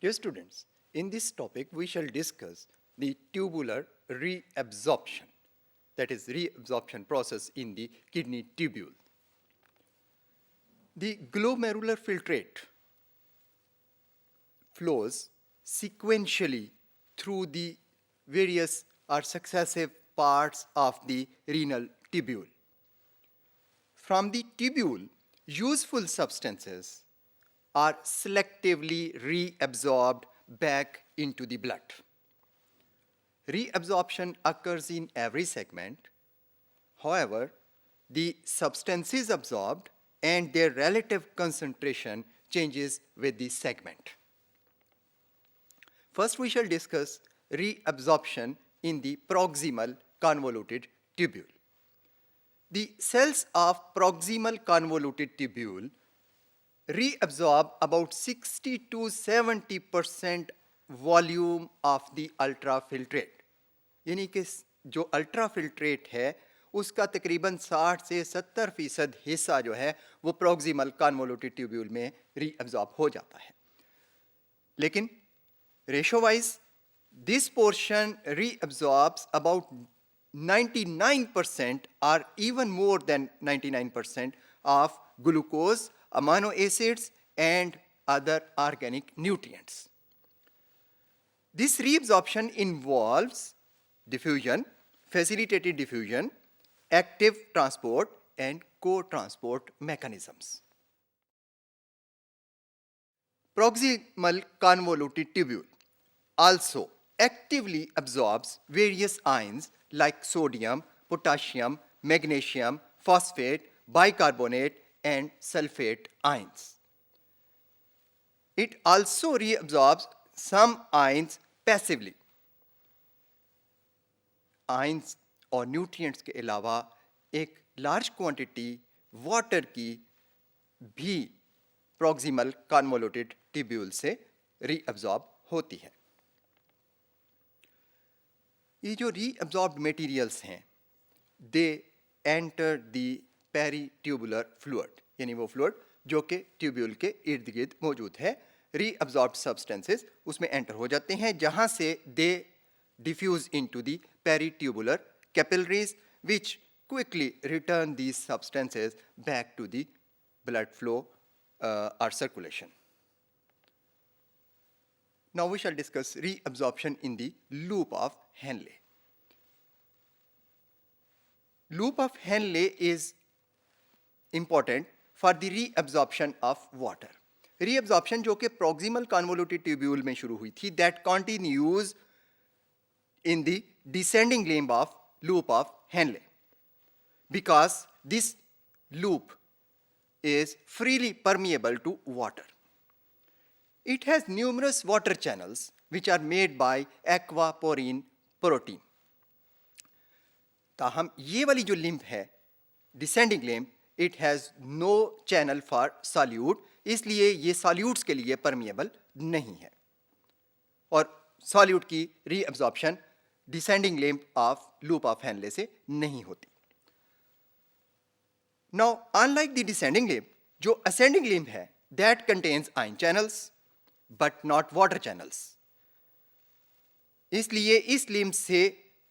Dear students, in this topic we shall discuss the tubular reabsorption, that is reabsorption process in the kidney tubule. The glomerular filtrate flows sequentially through the various or successive parts of the renal tubule. From the tubule, useful substances are selectively reabsorbed back into the blood. Reabsorption occurs in every segment. However, the substances absorbed and their relative concentration changes with the segment. First, we shall discuss reabsorption in the proximal convoluted tubule. The cells of proximal convoluted tubule reabsorb about 60 to 70% volume of the ultrafiltrate, यानी कि जो ultrafiltrate है उसका तकरीबन 60 से 70% हिस्सा जो है वो प्रोक्सिमल कन्वोल्यूटेड ट्यूब्यूल में रीअब्जॉर्ब हो जाता है. लेकिन ratio wise this portion reabsorbs about 99% or even more than 99% of glucose, amino acids and other organic nutrients. This reabsorption involves diffusion, facilitated diffusion, active transport and co-transport mechanisms. Proximal convoluted tubule also actively absorbs various ions like sodium, potassium, magnesium, phosphate, bicarbonate and sulfate ions. It also reabsorbs some ions passively. Ions और nutrients के अलावा एक large quantity water की भी proximal convoluted tubule से reabsorb होती है. ये जो रीअब्जॉर्ब्ड मटेरियल्स हैं they enter the peritubular fluid, यानी वो फ्लूइड जो कि ट्यूब्यूल के इर्द गिर्द मौजूद है. reabsorbed substances उसमें एंटर हो जाते हैं जहां से दे diffuse into the peritubular capillaries which quickly return these substances back to the blood flow or circulation. Now we shall discuss reabsorption in the loop of Henle. Loop of Henle is important for the reabsorption of water. Reabsorption जो कि proximal convoluted tubule में शुरू हुई थी, that continues in the descending limb of loop of Henle, because this loop is freely permeable to water. It has numerous water channels which are made by aquaporine protein. ताहम ये वाली जो lymph है descending limb, it has no channel for solute, इसलिए ये solutes के लिए permeable नहीं है और solute की reabsorption descending limb of loop of Henle से नहीं होती. Now, unlike the descending limb, जो ascending limb है that contains ion channels but not water channels. इसलिए इस लिम्ब से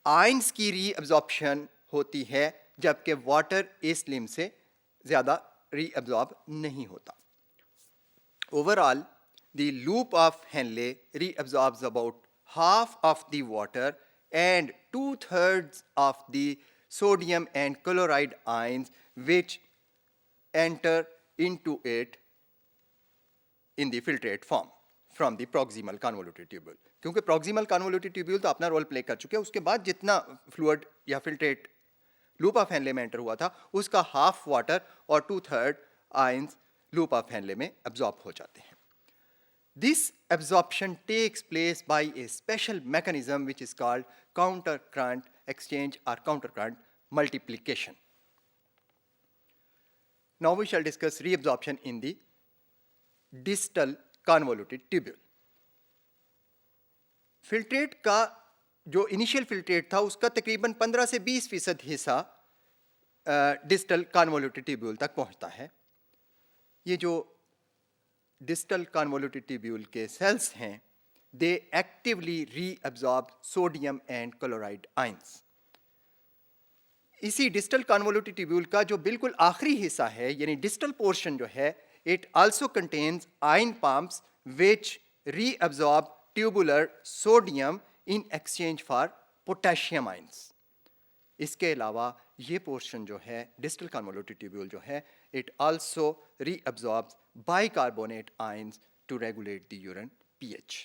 आयंस की रीअब्जॉर्प्शन होती है जबकि वाटर इस लिम्ब से ज़्यादा रीअब्जॉर्ब नहीं होता. Overall, the loop of Henle reabsorbs about half of the water and 2/3 of the sodium and chloride ions which enter into it in the filtrate form from the proximal convoluted tubule. क्योंकि proximal convoluted tubule तो अपना role play कर चुके हैं, उसके बाद जितना fluid या फिल्ट्रेट लूप ऑफ हेनले में एंटर हुआ था उसका हाफ वाटर और 2/3 आयंस लूप ऑफ हेनले में एब्जॉर्ब हो जाते हैं. This absorption takes place by a special mechanism which is called counter current exchange or counter current multiplication. Now we shall discuss reabsorption in the distal convoluted tubule. Filtrate का जो initial filtrate था उसका तकरीबन 15 से 20% हिस्सा distal convoluted tubule तक पहुंचता है. ये जो डिस्टल कन्वोल्यूटेड ट्यूब्यूल के सेल्स हैं, they actively reabsorb sodium and chloride ions. इसी डिस्टल कन्वोल्यूटेड ट्यूब्यूल का जो बिल्कुल आखिरी हिस्सा है, यानी डिस्टल पोर्शन जो है, it also contains ion pumps which reabsorb tubular sodium in exchange for potassium ions. इसके अलावा ये पोर्शन जो है डिस्टल कन्वोल्यूटेड ट्यूब्यूल जो है, it also reabsorbs bicarbonate ions to regulate the urine pH।